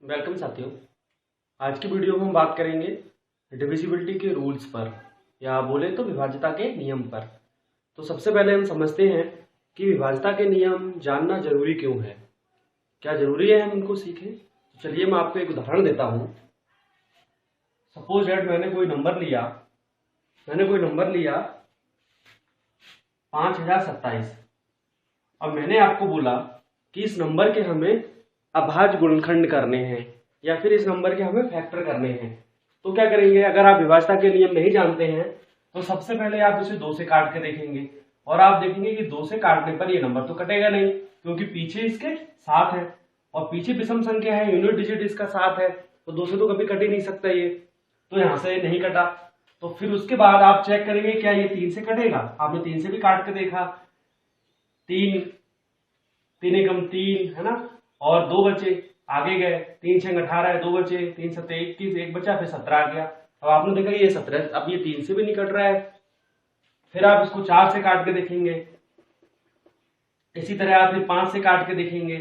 Welcome साथियों। आज की वीडियो में हम बात करेंगे डिविजिबिलिटी के रूल्स पर या बोले तो विभाज्यता के नियम पर। तो सबसे पहले हम समझते हैं कि विभाज्यता के नियम जानना जरूरी क्यों है, क्या जरूरी है हम इनको सीखें। तो चलिए मैं आपको एक उदाहरण देता हूं। सपोज दैट मैंने कोई नंबर लिया 5027 और मैंने आपको बोला कि इस नंबर के हमें अभाज्य गुणनखंड करने हैं या फिर इस नंबर के हमें फैक्टर करने हैं। तो क्या करेंगे, अगर आप विभाज्यता के नियम नहीं जानते हैं तो सबसे पहले आप इसे 2 से काट के देखेंगे और आप देखेंगे कि 2 से काटने पर ये नंबर तो कटेगा नहीं, क्योंकि पीछे इसके 7 है और पीछे विषम संख्या है, यूनिट डिजिट इसका 7 है, तो 2 से तो कभी कट ही नहीं सकता ये, तो यहां से नहीं कटा। तो फिर उसके बाद आप चेक करेंगे क्या ये 3 से कटेगा। आपने 3 से भी काट के देखा, 3 एकम 3 है ना, और 2 बचे, आगे गए 3 6 18 है, 2 बचे, 3 7 21, 1 बचा, फिर 17 आ गया। अब आपने देखा ये 17, अब ये 3 से भी नहीं कट रहा है। फिर आप इसको 4 से काट के देखेंगे, इसी तरह आप फिर 5 से काट के देखेंगे,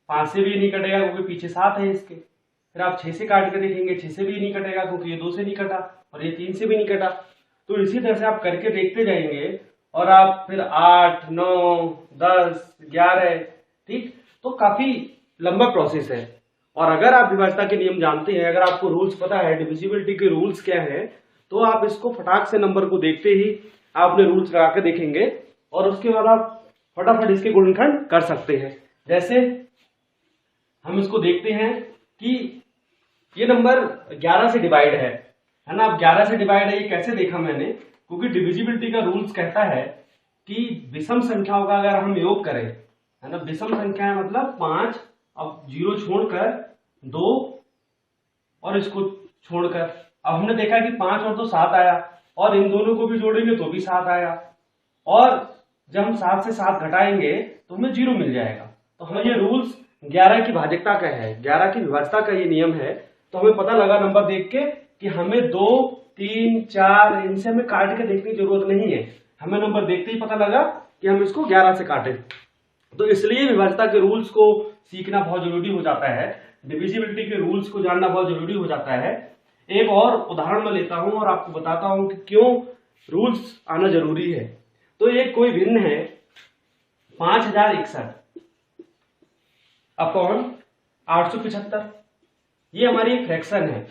5 से भी नहीं कटेगा क्योंकि पीछे 7 है इसके। फिर आप 6 से काट के देखेंगे, 6 से भी नहीं कटेगा क्योंकि ये 2 से नहीं कटा और ये 3 से भी नहीं कटा। तो इसी तरह से आप करके देखते जाएंगे और आप फिर 8 9 10 11, ठीक, तो काफी लंबा प्रोसेस है। और अगर आप विभाज्यता के नियम जानते हैं, अगर आपको रूल्स पता है, डिविजिबिलिटी के रूल्स क्या है, तो आप इसको फटाक से नंबर को देखते ही आप अपने रूल्स लगा के देखेंगे और उसके बाद आप फटाफट इसके गुणनखंड कर सकते हैं। जैसे हम इसको देखते हैं कि ये नंबर 11 से डिवाइड है ना। अब 11 से डिवाइड है, ये कैसे देखा मैंने, क्योंकि डिविजिबिलिटी का रूल्स कहता है कि विषम संख्याओं का अगर हम योग करें, है ना, विषम संख्या है मतलब 5, अब 0 छोड़कर 2 और इसको छोड़कर, अब हमने देखा कि 5 और 2 7 आया और इन दोनों को भी जोड़ेंगे तो भी 7 आया, और जब हम 7 से 7 घटाएंगे तो हमें 0 मिल जाएगा। तो हमें ये रूल्स 11 की भाज्यता का है, 11 की विभाज्यता का ये नियम है। तो हमें पता लगा नंबर देख के कि हमें 2 3 4 इनसे हमें काट के देखने की जरूरत नहीं है, हमें नंबर देखते ही पता लगा कि हम इसको 11 से काटें। तो इसलिए विभाज्यता के रूल्स को सीखना बहुत जरूरी हो जाता है, डिविजिबिलिटी के रूल्स को जानना बहुत जरूरी हो जाता है। एक और उदाहरण मैं लेता हूं और आपको बताता हूं कि क्यों रूल्स आना जरूरी है। तो एक कोई भिन्न है 5061 अपॉन 875, ये हमारी एक फ्रैक्शन है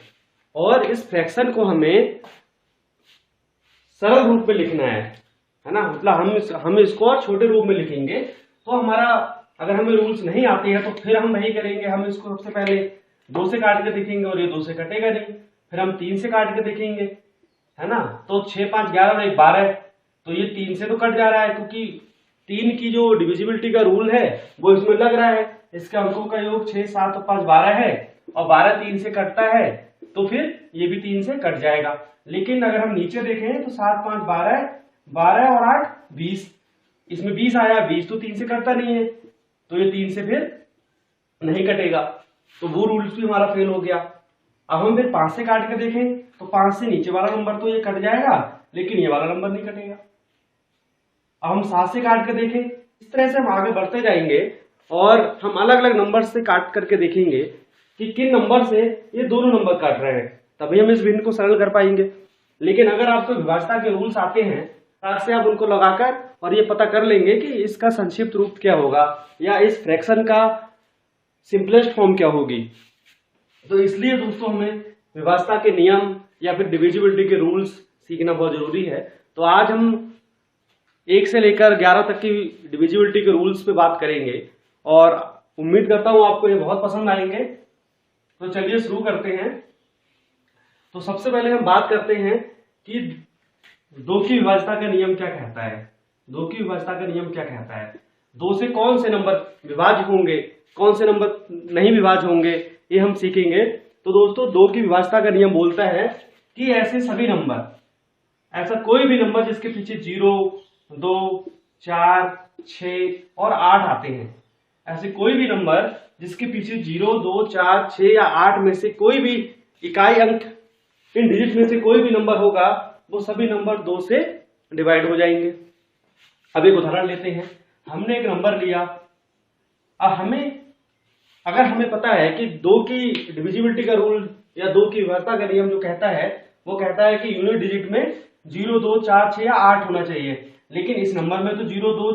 और इस फ्रैक्शन को हमें सरल रूप में लिखना है ना, मतलब हम इसको और छोटे रूप में लिखेंगे। तो हमारा, अगर हमें रूल्स नहीं आते हैं तो फिर हम वही करेंगे, हम इसको सबसे पहले 2 से काट के देखेंगे और ये 2 से कटेगा नहीं, फिर हम 3 से काट के देखेंगे, है ना, तो 6 5 11 और 1 12, तो ये 3 से तो कट जा रहा है क्योंकि 3 की जो डिविजिबिलिटी का रूल है वो इसमें लग रहा है। इसके अंकों का योग 6 7 और 5 12 है और 12 3 से कटता है, तो फिर ये भी 3 से कट जाएगा। लेकिन अगर हम नीचे देखें तो 7 5 12, 12 और 8 20, इसमें 20 आया, 20 तो 3 से कटता नहीं है, तो ये 3 से फिर नहीं कटेगा, तो वो रूल्स भी हमारा फेल हो गया। अब हम फिर 5 से काट के देखें तो 5 से नीचे वाला नंबर तो ये कट जाएगा, लेकिन ये वाला नंबर नहीं कटेगा। अब हम 7 से काट के देखें, इस तरह से हम आगे बढ़ते जाएंगे और हम अलग अलग नंबर से काट करके देखेंगे कि किन नंबर से ये दोनों नंबर काट रहे हैं, तभी हम इस भिन्न को सरल कर पाएंगे। लेकिन अगर आपको विभाज्यता के रूल्स आते हैं से आप उनको लगाकर और ये पता कर लेंगे कि इसका संक्षिप्त रूप क्या होगा या इस फ्रैक्शन का सिंपलेस्ट फॉर्म क्या होगी। तो इसलिए दोस्तों हमें विभाज्यता के नियम या फिर डिविजिबिलिटी के रूल्स सीखना बहुत जरूरी है। तो आज हम 1 से लेकर 11 तक की डिविजिबिलिटी के रूल्स पे बात करेंगे और उम्मीद करता हूं आपको ये बहुत पसंद आएंगे। तो चलिए शुरू करते हैं। तो सबसे पहले हम बात करते हैं कि 2 की विभाज्यता का नियम क्या कहता है। 2 की विभाज्यता का नियम क्या कहता है, 2 से कौन से नंबर विभाज्य होंगे, कौन से नंबर नहीं विभाज्य होंगे, ये हम सीखेंगे। तो दोस्तों 2 की विभाज्यता का नियम बोलता है कि ऐसे सभी नंबर, ऐसा कोई भी नंबर जिसके पीछे 0 2 4 6 और 8 आते हैं, ऐसे कोई भी नंबर जिसके पीछे 0 2 4 6 या 8 में से कोई भी इकाई अंक, इन डिजिट में से कोई भी नंबर होगा, वो सभी नंबर 2 से डिवाइड हो जाएंगे। अब एक उदाहरण लेते हैं। हमने एक नंबर लिया, अब हमें अगर हमें पता है कि 2 की डिविजिबिलिटी का रूल या 2 की विभाज्यता का नियम जो कहता है वो कहता है कि यूनिट डिजिट में 0, 2, 4, 6 या 8 होना चाहिए, लेकिन इस नंबर में तो 0, 2,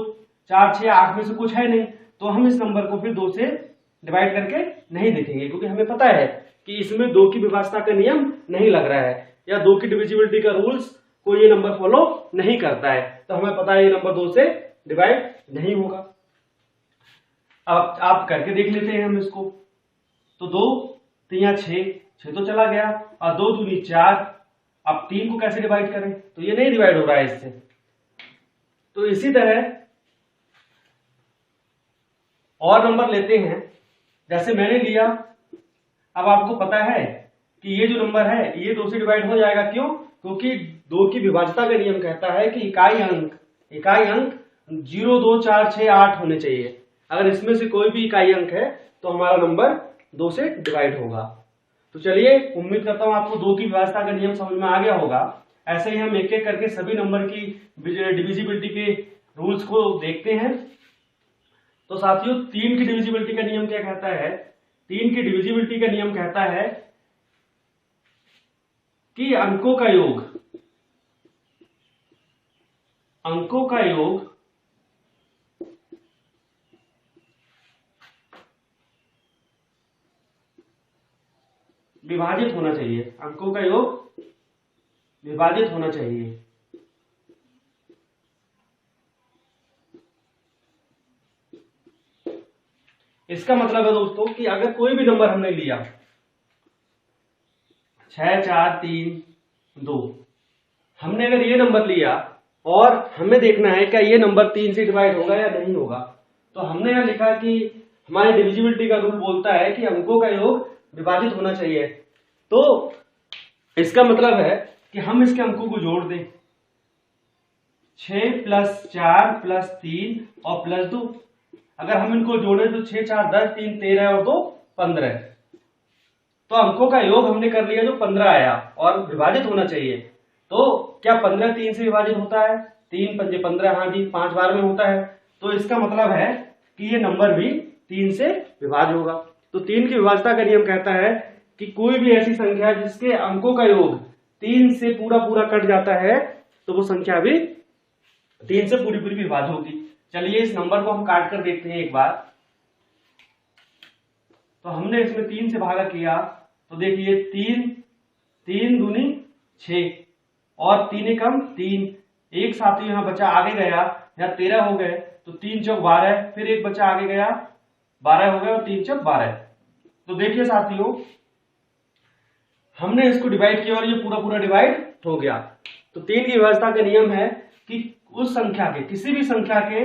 4, 6, 8 में से कुछ है नहीं, तो हम इस नंबर को फिर 2 से डिवाइड करके नहीं देखेंगे, क्योंकि हमें पता है कि इसमें 2 की विभाज्यता का नियम नहीं लग रहा है या 2 की डिविजिबिलिटी का रूल्स को ये नंबर फॉलो नहीं करता है, तो हमें पता है ये नंबर 2 से डिवाइड नहीं होगा। अब आप करके देख लेते हैं हम इसको। तो 2 3 6 तो चला गया, और 2 दूनी 4। अब 3 को कैसे डिवाइड करें, तो ये नहीं डिवाइड हो रहा है इससे। तो इसी तरह और नंबर लेते हैं, जैसे मैंने लिया। अब आपको पता है कि ये जो नंबर है ये 2 से डिवाइड हो जाएगा, क्यों? क्योंकि 2 की विभाज्यता का नियम कहता है कि इकाई अंक 0, 2, 4, 6, 8 होने चाहिए। अगर इसमें से कोई भी इकाई अंक है तो हमारा नंबर 2 से डिवाइड होगा। तो चलिए, उम्मीद करता हूं आपको 2 की विभाज्यता का नियम समझ में आ गया होगा। ऐसे ही हम एक एक करके सभी नंबर की डिविजिबिलिटी के रूल्स को देखते हैं। तो साथियों, 3 की डिविजिबिलिटी का नियम क्या कहता है? 3 की डिविजिबिलिटी का नियम कहता है कि अंकों का योग विभाजित होना चाहिए। अंकों का योग विभाजित होना चाहिए। इसका मतलब है दोस्तों कि अगर कोई भी नंबर हमने लिया 6, 4, 3, 2, हमने अगर ये नंबर लिया और हमें देखना है क्या ये नंबर 3 से डिवाइड होगा या नहीं होगा, तो हमने यहां लिखा कि हमारे डिविजिबिलिटी का रूल बोलता है कि अंकों का योग विभाजित होना चाहिए। तो इसका मतलब है कि हम इसके अंकों को जोड़ दें, 6 + 4 + 3 और +2। अगर हम इनको जोड़े तो 6, 4, 10, 3, 13 और 2, 15। तो अंकों का योग हमने कर लिया जो 15 आया और विभाजित होना चाहिए। तो क्या 15 3 से विभाजित होता है? 3 × 5 = 15, हाँ जी, 5 बार में होता है। तो इसका मतलब है कि ये नंबर भी 3 से विभाज्य होगा। तो 3 की विभाज्यता का नियम कहता है कि कोई भी ऐसी संख्या जिसके अंकों का योग 3 से पूरा कट जाता है तो वो संख्या भी 3 से पूरी विभाज्य होगी। चलिए, इस नंबर को हम काट कर देखते हैं एक बार। तो हमने इसमें 3 से भागा किया तो देखिए 3 दूनी 6 और 3 कम 3, एक साथी यहां बचा आगे गया, यहां 13 हो गए, तो 3 × 4 = 12, फिर एक बचा आगे गया 12 हो गए और 3 × 12। तो देखिए साथियों, हमने इसको डिवाइड किया और ये पूरा डिवाइड हो गया। तो 3 की विभाज्यता का नियम है कि उस संख्या के, किसी भी संख्या के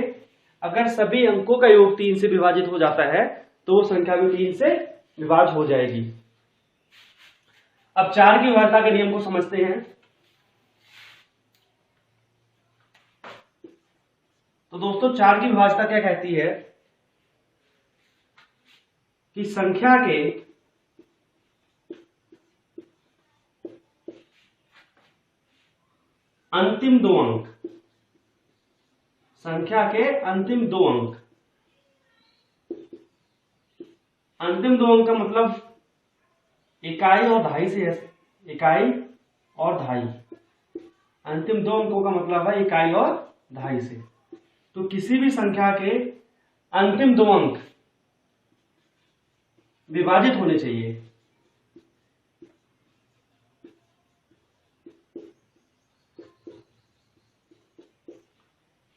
अगर सभी अंकों का योग 3 से विभाजित हो जाता है तो वो संख्या भी 3 से विभाज्य हो जाएगी। अब 4 की विभाज्यता के नियम को समझते हैं। तो दोस्तों, 4 की विभाज्यता क्या कहती है कि संख्या के अंतिम 2 अंक, संख्या के अंतिम 2 अंक, अंतिम 2 अंक का मतलब इकाई और दहाई से है। इकाई और दहाई, अंतिम 2 अंकों का मतलब है इकाई और दहाई से। तो किसी भी संख्या के अंतिम 2 अंक विभाजित होने चाहिए।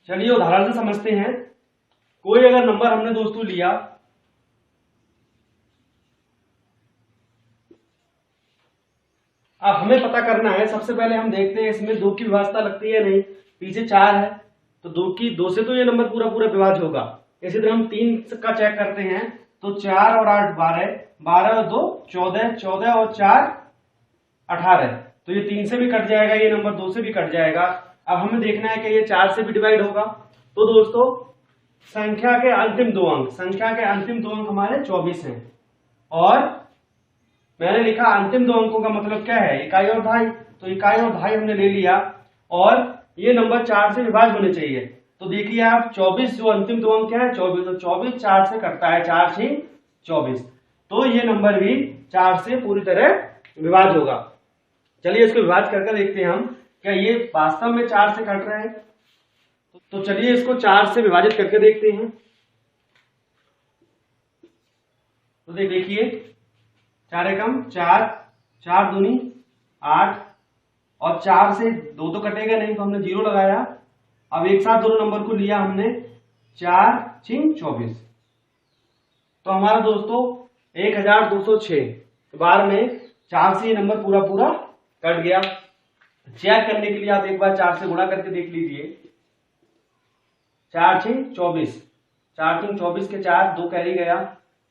चलिए उदाहरण से समझते हैं। कोई अगर नंबर हमने दोस्तों लिया, अब हमें पता करना है, सबसे पहले हम देखते हैं इसमें 2 की विभाज्यता लगती है नहीं, पीछे 4 है तो 2 से तो ये नंबर पूरा विभाज्य होगा। इसी तरह हम 3 का चेक करते हैं तो 4 और 8 12, 12 और 2 14, 14 और 4 18, तो ये 3 से भी कट जाएगा, ये नंबर 2 से भी कट जाएगा। अब हमें देखना है कि ये 4 से भी डिवाइड होगा। तो दोस्तों, संख्या के अंतिम 2 अंक, संख्या के अंतिम 2 अंक हमारे 24 हैं और मैंने लिखा अंतिम 2 अंकों का मतलब क्या है? इकाई और दहाई। तो इकाई और दहाई हमने ले लिया और ये नंबर 4 से विभाज्य होने चाहिए। तो देखिए आप, 24 जो अंतिम 2 अंक क्या है? 24। तो 24 4 से कटता है, 4 × 24। तो ये नंबर भी 4 से पूरी तरह विभाज्य होगा। चलिए इसको विभाज्य करके देखते हैं हम, क्या ये वास्तव में 4 से कट रहा है। तो चलिए इसको 4 से विभाजित करके देखते हैं। तो देखिए 4 एकम 4, 4 दूनी 8 और 4 से 2 तो कटेगा नहीं, तो हमने 0 लगाया। अब एक साथ दोनों नंबर को लिया हमने, 4 6 24। तो हमारा दोस्तों 1206 बार में 4 से ये नंबर पूरा पूरा कट गया। चेक करने के लिए आप एक बार 4 से गुणा करके देख लीजिए। 4 6 24, 4 3 24 के 4, 2 कैरी गया,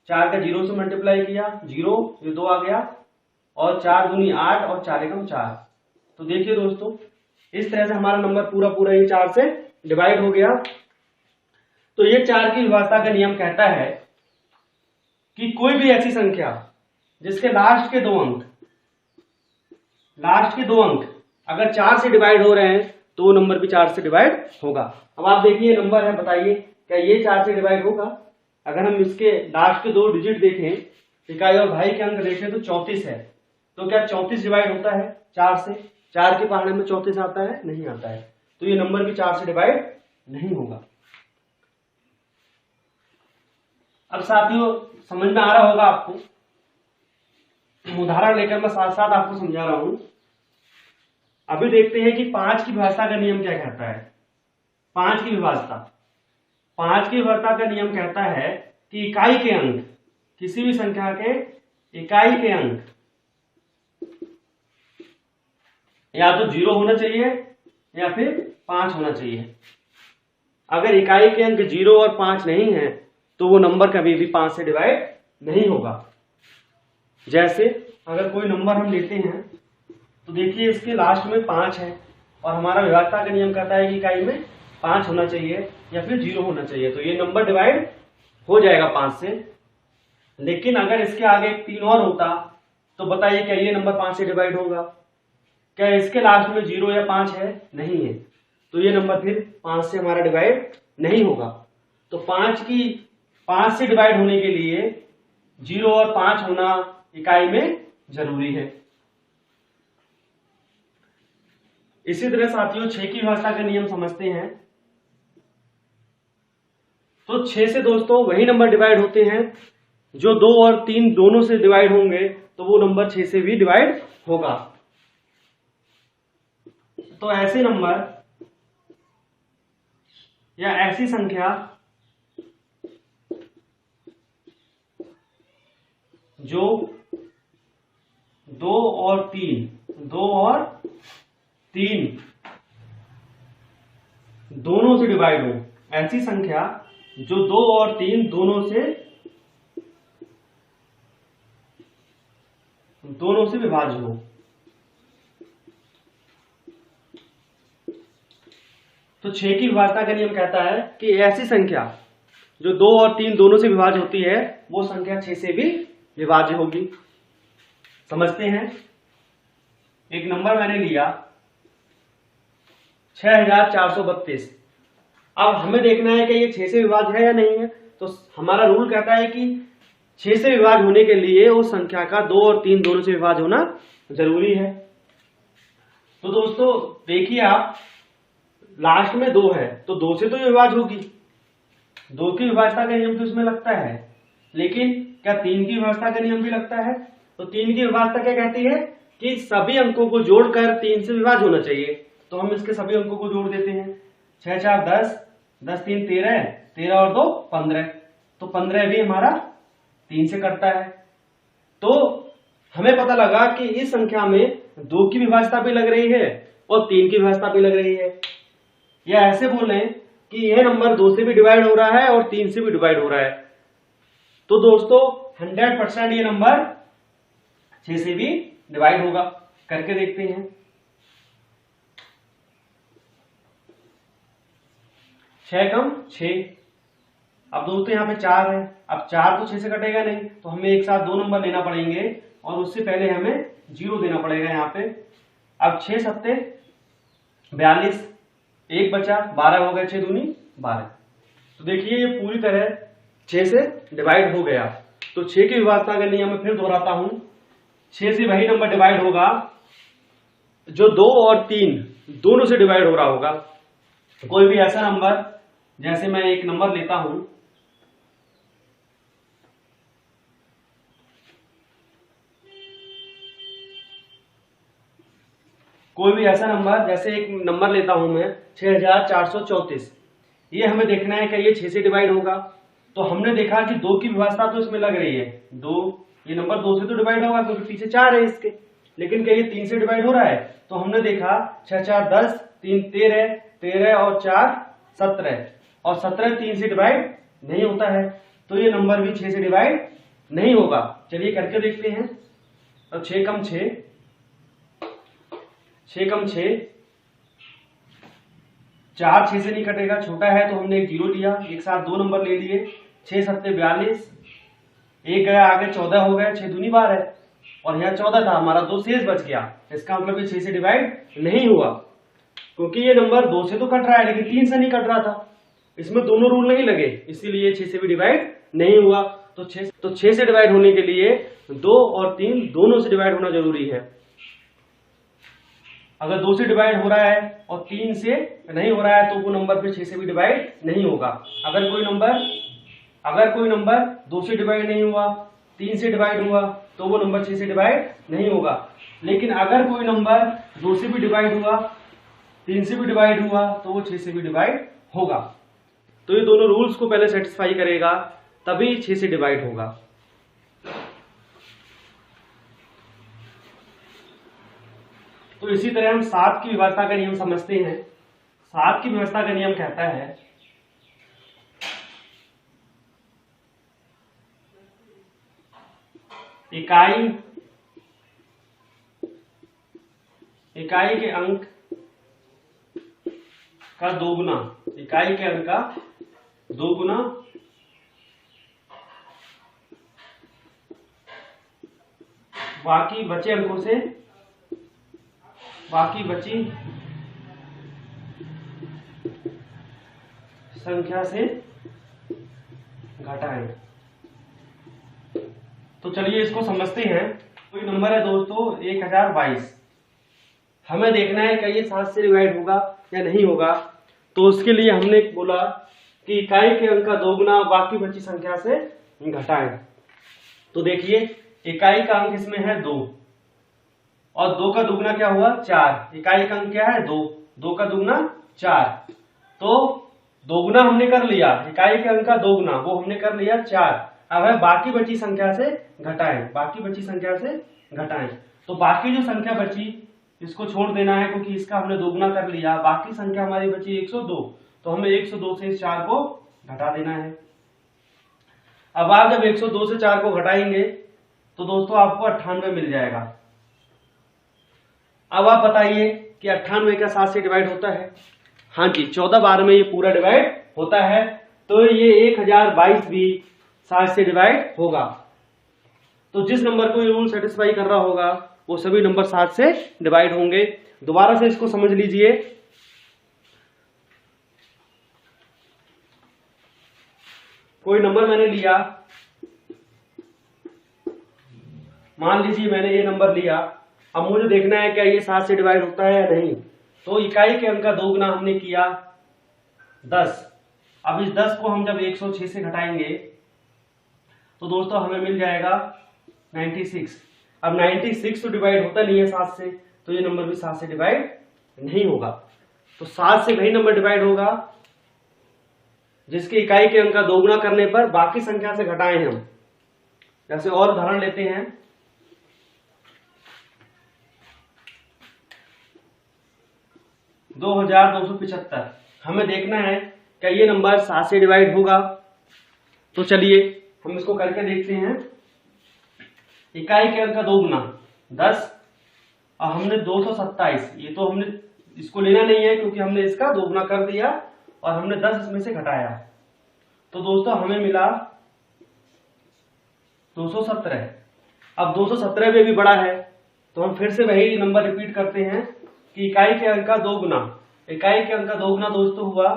4 का 0 से मल्टीप्लाई किया, 0 ये 2 आ गया, और 4 दूनी 8 और 4 एकम 4। तो देखिए दोस्तों इस तरह से हमारा नंबर पूरा पूरा ये 4 से डिवाइड हो गया। तो ये 4 की विभाज्यता का नियम कहता है कि कोई भी ऐसी संख्या जिसके लास्ट के दो अंक अगर 4 से डिवाइड हो रहे हैं तो वो नंबर भी 4 से डिवाइड होगा। अब आप देखिए नंबर है, बताइए क्या ये 4 से डिवाइड होगा? अगर हम इसके लास्ट के 2 डिजिट देखें, इकाई और भाई के अंक देखें तो 34 है। तो क्या 34 डिवाइड होता है 4 से? 4 के पहाड़े में 34 आता है? नहीं आता है। तो ये नंबर भी 4 से डिवाइड नहीं होगा। अब साथियों समझ में आ रहा होगा आपको, उदाहरण लेकर मैं साथ साथ आपको समझा रहा हूं। अभी देखते हैं कि 5 की विभाज्यता का नियम क्या कहता है। 5 की विभाज्यता का नियम कहता है कि इकाई के अंक, किसी भी संख्या के इकाई के अंक या तो 0 होना चाहिए या फिर 5 होना चाहिए। अगर इकाई के अंक 0 और 5 नहीं है तो वो नंबर कभी भी 5 से डिवाइड नहीं होगा। जैसे अगर कोई नंबर हम लेते हैं तो देखिए इसके लास्ट में 5 है और हमारा विभाज्यता का नियम कहता है कि इकाई में 5 होना चाहिए या फिर 0 होना चाहिए। तो ये नंबर डिवाइड हो जाएगा 5 से। लेकिन अगर इसके आगे 3 और होता तो बताइए क्या ये नंबर 5 से डिवाइड होगा? क्या इसके लास्ट में 0 या 5 है? नहीं है। तो ये नंबर फिर 5 से हमारा डिवाइड नहीं होगा। तो 5 से डिवाइड होने के लिए 0 और 5 होना इकाई में जरूरी है। इसी तरह साथियों 6 की विभाज्यता का नियम समझते हैं। तो 6 से दोस्तों वही नंबर डिवाइड होते हैं जो 2 और 3 दोनों से डिवाइड होंगे, तो वो नंबर 6 से भी डिवाइड होगा। तो ऐसे नंबर या ऐसी संख्या जो 2 और 3 दोनों से डिवाइड हो, ऐसी संख्या जो 2 और 3 दोनों से विभाज्य हो। तो 6 की विभाज्यता का नियम कहता है कि ऐसी संख्या जो 2 और 3 दोनों से विभाज्य होती है वो संख्या 6 से भी विभाज्य होगी। समझते हैं। एक नंबर मैंने लिया 6432। अब हमें देखना है कि ये 6 से विभाज्य है या नहीं है। तो हमारा रूल कहता है कि 6 से विभाज्य होने के लिए उस संख्या का 2 और 3 दोनों से विभाज्य होना जरूरी है। तो दोस्तों देखिए आप, लास्ट में 2 है तो 2 से तो विभाज्य होगी। 2 की विभाज्यता का नियम तो इसमें लगता है, लेकिन क्या 3 की विभाज्यता का नियम भी लगता है? तो 3 की विभाज्यता क्या कहती है कि सभी अंकों को जोड़कर 3 से विभाज्य होना चाहिए। तो हम इसके सभी अंकों को जोड़ देते हैं। 6 4 10, 10 3 13, 13 और 2 15। तो 15 भी हमारा 3 से कटता है। तो हमें पता लगा कि इस संख्या में 2 की विभाज्यता भी लग रही है और 3 की विभाज्यता भी लग रही है। या ऐसे बोलें कि यह नंबर 2 से भी डिवाइड हो रहा है और 3 से भी डिवाइड हो रहा है। तो दोस्तों 100% ये नंबर 6 से भी डिवाइड होगा। करके देखते हैं। 6 कम 6। अब दोस्तों यहाँ पे 4 है। अब 4 तो 6 से कटेगा नहीं, तो हमें एक साथ 2 नंबर लेना पड़ेंगे और उससे पहले हमें 0 देना पड़ेगा यहाँ पे। अब 6 सत्ते 42, 1 बचा, 12 हो गए, 6 दूनी 12। तो देखिए ये पूरी तरह 6 से डिवाइड हो गया। तो 6 की विभाजता का नियम मैं फिर दोहराता हूं। 6 से वही नंबर डिवाइड होगा जो 2 और 3 दोनों से डिवाइड हो रहा होगा। कोई भी ऐसा नंबर, जैसे मैं एक नंबर लेता हूं, कोई भी ऐसा नंबर, जैसे एक नंबर लेता हूं मैं 6434, ये हमें देखना है कि ये 6 से डिवाइड होगा। तो हमने देखा कि 2 की विभाजता तो इसमें लग रही है, 2, ये नंबर 2 से तो डिवाइड होगा क्योंकि पीछे 4 है इसके, लेकिन क्या ये 3 से डिवाइड हो रहा है? तो हमने देखा 6 4 10, 3 13, 13 और 4 17, और 17 3 से डिवाइड नहीं होता है, तो ये नंबर भी 6 से डिवाइड नहीं होगा। चलिए करके देखते हैं। अब 6 कम 6, 6 कम 6, 4 6 से नहीं कटेगा, छोटा है तो हमने एक 0 लिया, एक साथ 2 नंबर ले लिए। 6 7 42, एक गया आगे 14 हो गया, 6 दूनी 12 है, और यहाँ 14 था हमारा, 2 शेष बच गया। इसका मतलब ये 6 से डिवाइड नहीं हुआ, क्योंकि ये नंबर 2 से तो कट रहा है लेकिन 3 से नहीं कट रहा था, इसमें दोनों रूल नहीं लगे, इसीलिए 6 से भी डिवाइड नहीं हुआ। तो 6 से डिवाइड होने के लिए 2 और 3 दोनों से डिवाइड होना जरूरी है। अगर 2 से डिवाइड हो रहा है और 3 से नहीं हो रहा है तो वो नंबर फिर 6 से भी डिवाइड नहीं होगा। अगर कोई नंबर 2 से डिवाइड नहीं हुआ, 3 से डिवाइड हुआ, तो वो नंबर 6 से डिवाइड नहीं होगा। लेकिन अगर कोई नंबर 2 से भी डिवाइड हुआ, 3 से भी डिवाइड हुआ, तो वो 6 से भी डिवाइड होगा। तो ये दोनों रूल्स को पहले सेटिस्फाई करेगा, तभी 6 से डिवाइड होगा। तो इसी तरह हम 7 की विभाजता का नियम समझते हैं। 7 की विभाजता का नियम कहता है इकाई के अंक का दोगुना, इकाई के अंक का दोगुना बाकी बचे अंकों से, बाकी बची संख्या से घटाएं। तो चलिए इसको समझते हैं। कोई नंबर है दोस्तों 1022, हमें देखना है क्या ये 7 से डिवाइड होगा या नहीं होगा। तो उसके लिए हमने बोला कि इकाई के अंक का दोगुना बाकी बची संख्या से घटाएं। तो देखिए इकाई का अंक इसमें है 2, और 2 का दुगना क्या हुआ 4। इकाई का अंक क्या है 2, 2 का दुगना 4, तो दोगुना हमने कर लिया, इकाई के अंक का दोगुना वो हमने कर लिया 4। अब है बाकी बची संख्या से घटाएं, बाकी बची संख्या से घटाएं। तो बाकी जो संख्या बची इसको छोड़ देना है क्योंकि इसका हमने दोगुना कर लिया। बाकी संख्या हमारी बची 102, तो हमें 102 से इस 4 को घटा देना है। अब आप जब 102 से 4 को घटाएंगे तो दोस्तों आपको 98 मिल जाएगा। अब आप बताइए कि 98 का 7 से डिवाइड होता है? हाँ जी, 14 बार में ये पूरा डिवाइड होता है, तो ये 1022 भी 7 से डिवाइड होगा। तो जिस नंबर को ये रूल सेटिस्फाई कर रहा होगा वो सभी नंबर 7 से डिवाइड होंगे। दोबारा से इसको समझ लीजिए। कोई नंबर मैंने लिया, मान लीजिए मैंने ये नंबर लिया, अब मुझे देखना है क्या ये 7 से डिवाइड होता है या नहीं। तो इकाई के अंक का दोगुना हमने किया 10। अब इस 10 को हम जब 106 से घटाएंगे तो दोस्तों हमें मिल जाएगा 96। अब 96 तो डिवाइड होता नहीं है 7 से, तो ये नंबर भी 7 से डिवाइड नहीं होगा। तो 7 से वही नंबर डिवाइड होगा जिसके इकाई के अंक का दोगुना करने पर बाकी संख्या से घटाएं हम। जैसे और उदाहरण लेते हैं, दो 2275। हमें देखना है क्या ये नंबर 7 से डिवाइड होगा। तो चलिए हम इसको करके देखते हैं। इकाई के अंक का दोगुना 10 और हमने 227, ये तो हमने इसको लेना नहीं है क्योंकि हमने इसका दोगुना कर दिया और हमने 10 इसमें से घटाया। तो दोस्तों हमें मिला 217। अब 217 भी बड़ा है, तो हम फिर से वही नंबर रिपीट करते हैं कि इकाई के अंक का दोगुना, इकाई के अंक का दोगुना दोस्तों हुआ।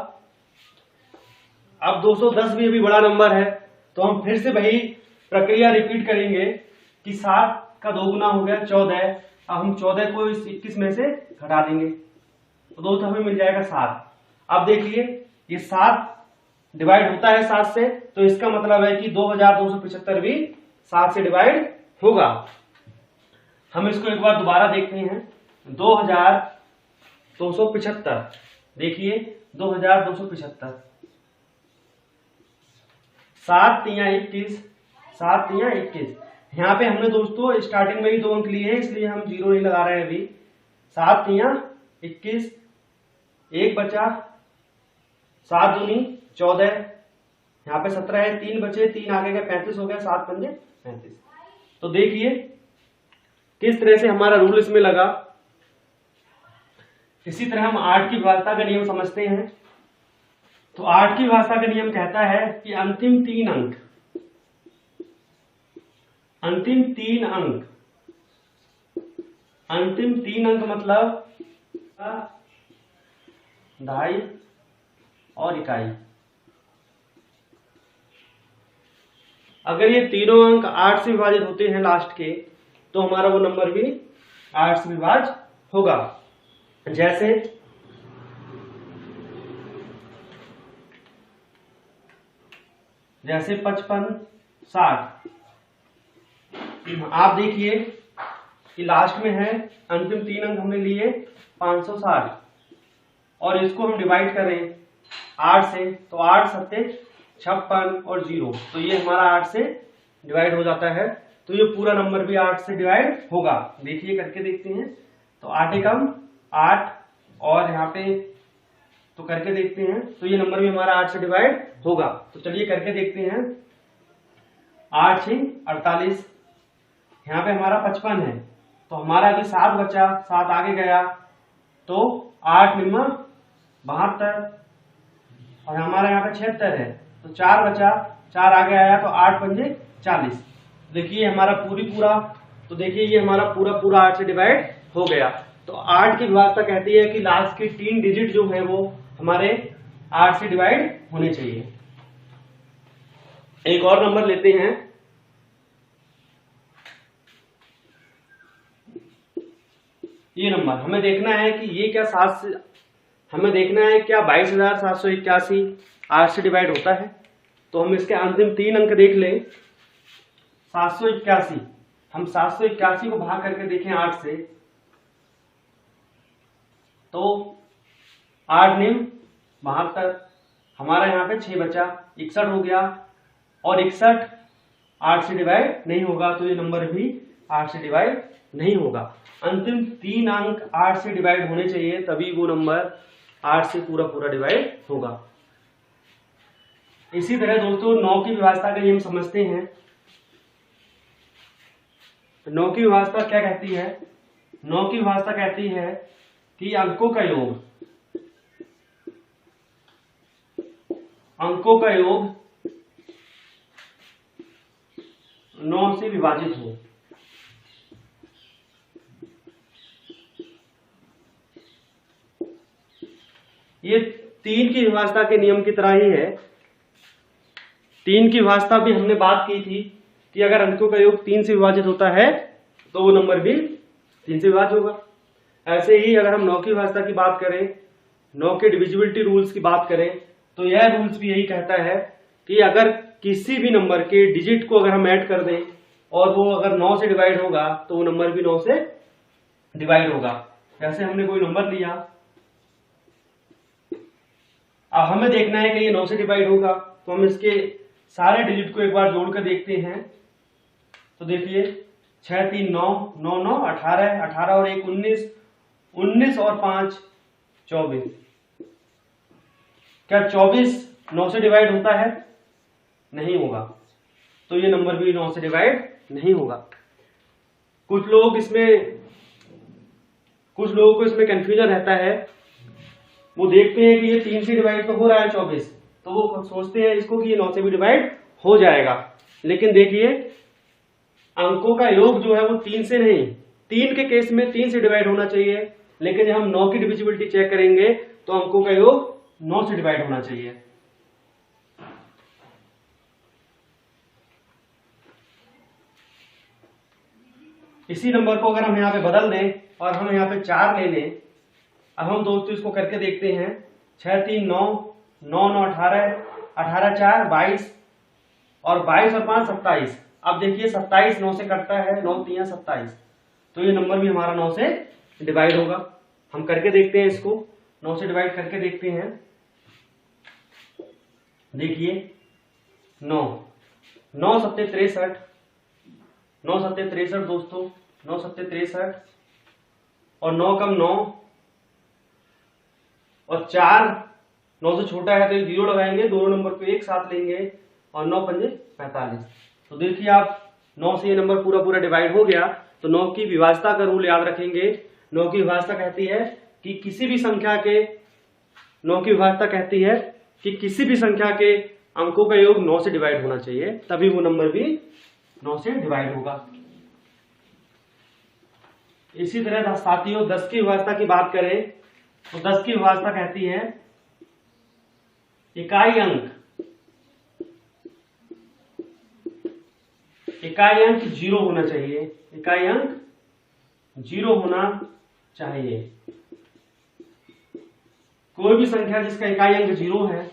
अब 210 भी अभी बड़ा नंबर है, तो हम फिर से वही प्रक्रिया रिपीट करेंगे कि 7 का 2 गुना हो गया 14। अब हम 14 को इस 21 में से घटा देंगे तो दोस्तों हमें मिल जाएगा 7। अब देखिए ये 7 डिवाइड होता है 7 से, तो इसका मतलब है कि 2275 भी 7 से डिवाइड होगा। हम इसको एक बार दोबारा देखते हैं। 2275, देखिए 2275, 7 तिया 21, 7 तिया 21। यहाँ पे हमने दोस्तों स्टार्टिंग में ही 2 अंक लिए हैं, इसलिए हम 0 नहीं लगा रहे हैं अभी। 7 तिया 21, 1 बचा, 7 दूनी 14, यहाँ पे 17 है, 3 बचे, 3 आगे गए 35 हो गया, 7 पंजे 35। तो देखिए किस तरह से हमारा रूल इसमें लगा। इसी तरह हम 8 की विभाज्यता का नियम समझते हैं। तो 8 की विभाज्यता का नियम कहता है कि अंतिम 3 अंक, अंतिम 3 अंक, अंतिम 3 अंक मतलब दहाई और इकाई, अगर ये तीनों अंक 8 से विभाजित होते हैं लास्ट के, तो हमारा वो नंबर भी 8 से विभाज्य होगा। जैसे जैसे 55, 60। आप देखिए कि लास्ट में है अंतिम 3 अंक हमने लिए 560 और इसको हम डिवाइड करें 8 से, तो 8 सत्ते 56 और 0, तो ये हमारा 8 से डिवाइड हो जाता है। तो ये पूरा नंबर भी 8 से डिवाइड होगा। देखिए करके देखते हैं। तो 8 एकम 8 और यहाँ पे तो करके देखते हैं, तो ये नंबर भी हमारा 8 से डिवाइड होगा। तो चलिए करके देखते हैं। 8 6 48, यहाँ पे हमारा 55 है, तो हमारा अभी 7 बचा, 7 आगे गया तो 8 निम्मा 72 और हमारा यहाँ पे 76 है, तो 4 बचा, 4 आगे आया तो 8 पंजे 40। देखिए हमारा पूरा, तो देखिए ये हमारा पूरा 8 से डिवाइड हो गया। तो 8 की विभाज्यता कहती है कि लास्ट के 3 डिजिट जो है वो हमारे 8 से डिवाइड होने चाहिए। एक और नंबर लेते हैं। ये नंबर हमें देखना है कि ये क्या 7 से, हमें देखना है क्या 22,781 8 से डिवाइड होता है। तो हम इसके अंतिम 3 अंक देख लें। 781, हम 781 को भाग करके देखें 8 से, तो 8 निम 72, हमारा यहाँ पे 6 बचा, 61 हो गया और 61 8 से डिवाइड नहीं होगा, तो ये नंबर भी 8 से डिवाइड नहीं होगा। अंतिम 3 अंक 8 से डिवाइड होने चाहिए, तभी वो नंबर 8 से पूरा डिवाइड होगा। इसी तरह दोस्तों 9 की विभाज्यता का नियम समझते हैं। 9 की विभाज्यता क्या कहती है? 9 की विभाज्यता कहती है कि अंकों का योग, अंकों का योग 9 से विभाजित हो। ये 3 की विभाज्यता के नियम की तरह ही है। 3 की विभाज्यता भी हमने बात की थी कि अगर अंकों का योग 3 से विभाजित होता है तो वो नंबर भी 3 से विभाज्य होगा। ऐसे ही अगर हम 9 की विभाज्यता की बात करें, 9 के डिविजिबिलिटी रूल्स की बात करें, तो यह रूल्स भी यही कहता है कि अगर किसी भी नंबर के डिजिट को अगर हम ऐड कर दें और वो अगर 9 से डिवाइड होगा तो वो नंबर भी 9 से डिवाइड होगा। जैसे हमने कोई नंबर लिया, अब हमें देखना है कि ये 9 से डिवाइड होगा, तो हम इसके सारे डिजिट को एक बार जोड़ कर देखते हैं। तो देखिए 6 3 9 9 9 18, 18 और 1 19, 19 और 5 24। क्या 24 9 से डिवाइड होता है? नहीं होगा, तो ये नंबर भी 9 से डिवाइड नहीं होगा। कुछ लोगों को इसमें कंफ्यूजन रहता है। वो देखते हैं कि ये 3 से डिवाइड तो हो रहा है 24, तो वो सोचते हैं इसको कि ये 9 से भी डिवाइड हो जाएगा। लेकिन देखिए अंकों का योग जो है वो 3 से नहीं, 3 के केस में 3 से डिवाइड होना चाहिए, लेकिन जब हम 9 की डिविजिबिलिटी चेक करेंगे तो अंकों का योग 9 से डिवाइड होना चाहिए। इसी नंबर को अगर हम यहाँ पे बदल दें और हम यहाँ पे 4 ले लें, अब हम दोस्तों इसको करके देखते हैं। 6 3 9, 9 9 18, 18 4 22 और 22 और 5 27। अब देखिए 27 9 से कटता है, 9 3 27, तो ये नंबर भी हमारा 9 से डिवाइड होगा। हम करके देखते हैं इसको, 9 से डिवाइड करके देखते हैं। देखिए 9 9 सत्ते 63, 9 सत्ते 63 दोस्तों, 9 सत्ते 63 और 9 कम 9 और 4 9 से छोटा है तो ये 0 लगाएंगे, दोनों नंबर को एक साथ लेंगे और 9 पंजे 45। तो देखिए आप 9 से ये नंबर पूरा पूरा डिवाइड हो गया। तो 9 की विभाज्यता का रूल याद रखेंगे। 9 की विभाज्यता कहती है कि किसी भी संख्या के 9 की विभाज्यता कहती है कि किसी भी संख्या के अंकों का योग 9 से डिवाइड होना चाहिए, तभी वो नंबर भी 9 से डिवाइड होगा। इसी तरह साथियों 10 की विभाज्यता की बात करें तो 10 की विभाज्यता कहती है इकाई अंक 0 होना चाहिए, इकाई अंक 0 होना चाहिए। कोई भी संख्या जिसका इकाई अंक 0 है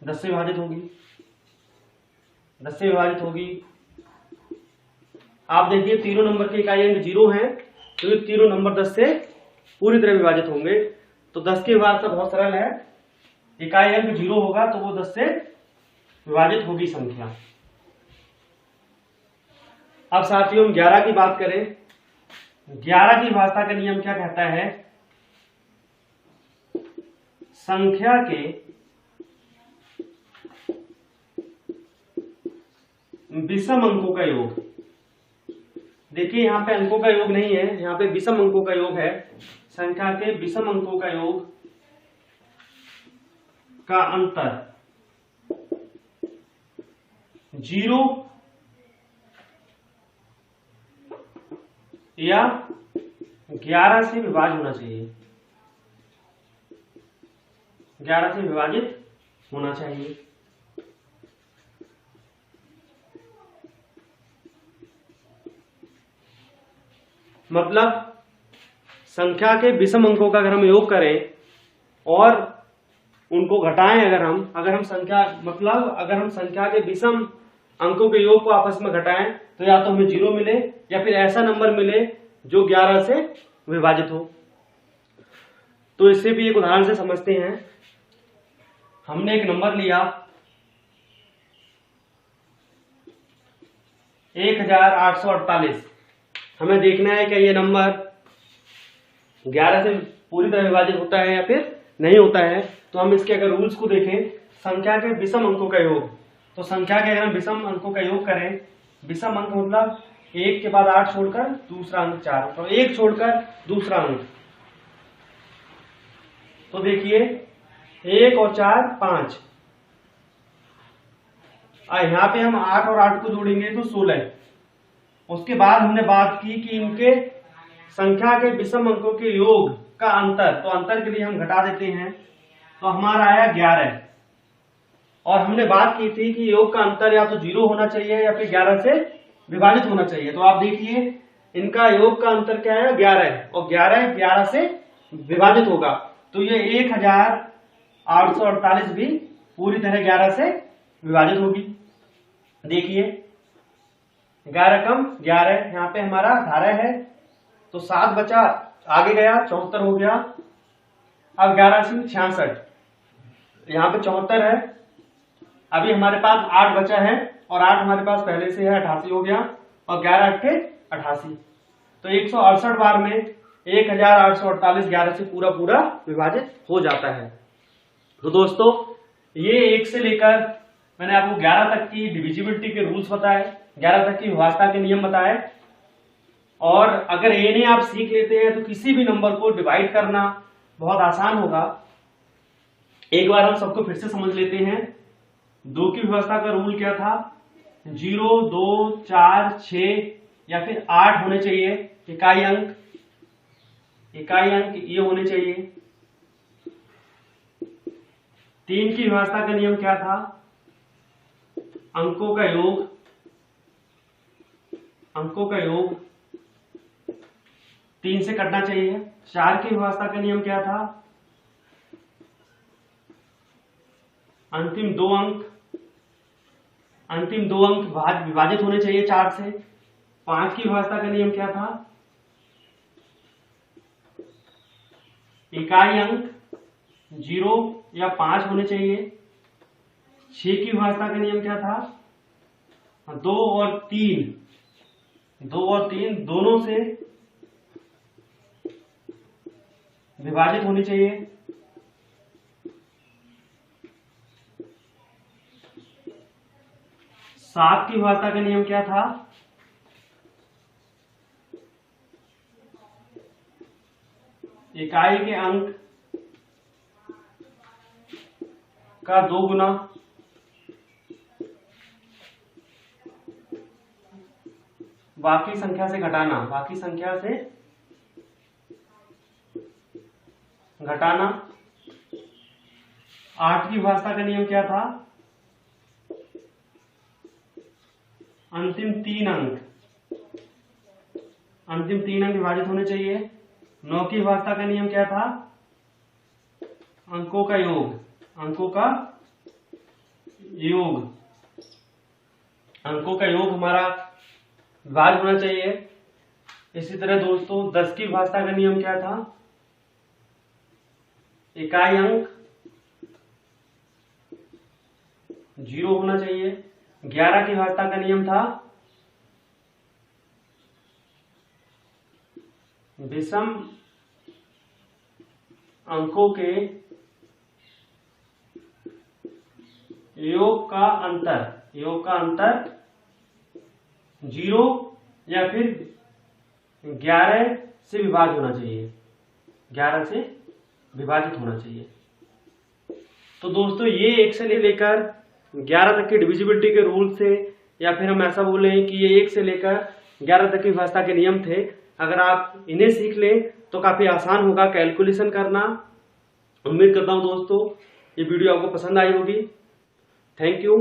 10 से विभाजित होगी, 10 से विभाजित होगी। आप देखिए तीनों नंबर के इकाई अंक 0 है तो ये तीनों नंबर 10 से पूरी तरह विभाजित होंगे। तो 10 की विभाज्यता बहुत सरल है, इकाई अंक 0 होगा तो वो 10 से विभाजित होगी संख्या। अब साथियों हम 11 की बात करें। 11 की विभाज्यता का नियम क्या कहता है? संख्या के विषम अंकों का योग। देखिए यहां पे अंकों का योग नहीं है, यहां पे विषम अंकों का योग है। संख्या के विषम अंकों का योग का अंतर 0 या 11 से विभाजित होना चाहिए, 11 से विभाजित होना चाहिए। मतलब संख्या के विषम अंकों का अगर हम योग करें और उनको घटाएं, अगर हम संख्या मतलब अगर हम संख्या के विषम अंकों के योग को आपस में घटाएं तो या तो हमें 0 मिले या फिर ऐसा नंबर मिले जो 11 से विभाजित हो। तो इससे भी एक उदाहरण से समझते हैं। हमने एक नंबर लिया 1848, हमें देखना है कि ये नंबर 11 से पूरी तरह विभाजित होता है या फिर नहीं होता है। तो हम इसके अगर रूल्स को देखें, संख्या के विषम अंकों का योग, तो संख्या के अगर हम विषम अंकों का योग करें, विषम अंक मतलब 1 के बाद 8 छोड़कर दूसरा अंक 4, तो 1 छोड़कर दूसरा अंक। तो देखिए 1 और 4 5, यहाँ पे हम 8 और 8 को जोड़ेंगे तो 16। उसके बाद हमने बात की कि इनके संख्या के विषम अंकों के योग का अंतर, तो अंतर के लिए हम घटा देते हैं तो हमारा आया 11। और हमने बात की थी कि योग का अंतर या तो 0 होना चाहिए या फिर 11 से विभाजित होना चाहिए। तो आप देखिए इनका योग का अंतर क्या है? 11 है, और 11 से विभाजित होगा तो ये 1848 भी पूरी तरह 11 से विभाजित होगी। देखिए 11 कम 11, यहाँ पे हमारा 18 है तो 7 बचा, आगे गया 74 हो गया। अब 11 से 66, यहाँ पे 74 है, अभी हमारे पास 8 बचा है और 8 हमारे पास पहले से है, 88 हो गया, और 11 अट्ठे 88, तो 168 बार में 1848 11 से पूरा पूरा विभाजित हो जाता है। तो दोस्तों ये 1 से लेकर मैंने आपको 11 तक की डिविजिबिलिटी के रूल्स बताए, 11 तक की विभाज्यता के नियम बताए। और अगर ये नहीं आप सीख लेते हैं तो किसी भी नंबर को डिवाइड करना बहुत आसान होगा। एक बार हम सबको फिर से समझ लेते हैं। 2 की विभाज्यता का रूल क्या था? 0 2 4 6 या फिर 8 होने चाहिए इकाई अंक ये होने चाहिए। 3 की विभाज्यता का नियम क्या था? अंकों का योग अंकों का योग 3 से कटना चाहिए। 4 की विभाज्यता का नियम क्या था? अंतिम दो अंक विभाजित होने चाहिए 4 से। 5 की विभाज्यता का नियम क्या था? इकाई अंक 0 या 5 होने चाहिए। 6 की विभाज्यता का नियम क्या था? 2 और 3 दोनों से विभाजित होनी चाहिए। 7 की विभाज्यता का नियम क्या था? इकाई के अंक का 2 गुना बाकी संख्या से घटाना। 8 की विभाज्यता का नियम क्या था? अंतिम तीन अंक विभाजित होने चाहिए। 9 की विभाज्यता का नियम क्या था? अंकों का योग हमारा विभाज्य होना चाहिए। इसी तरह दोस्तों 10 की विभाज्यता का नियम क्या था? इकाई अंक 0 होना चाहिए। 11 की विभाज्यता का नियम था विषम अंकों के योग का अंतर 0 या फिर 11 से विभाजित होना चाहिए। तो दोस्तों ये 1 से लेकर 11 तक की डिविजिबिलिटी के रूल से, या फिर हम ऐसा बोले कि ये 1 से लेकर 11 तक की विभाज्यता के नियम थे। अगर आप इन्हें सीख लें तो काफी आसान होगा कैलकुलेशन करना। उम्मीद करता हूं दोस्तों ये वीडियो आपको पसंद आई होगी। Thank you.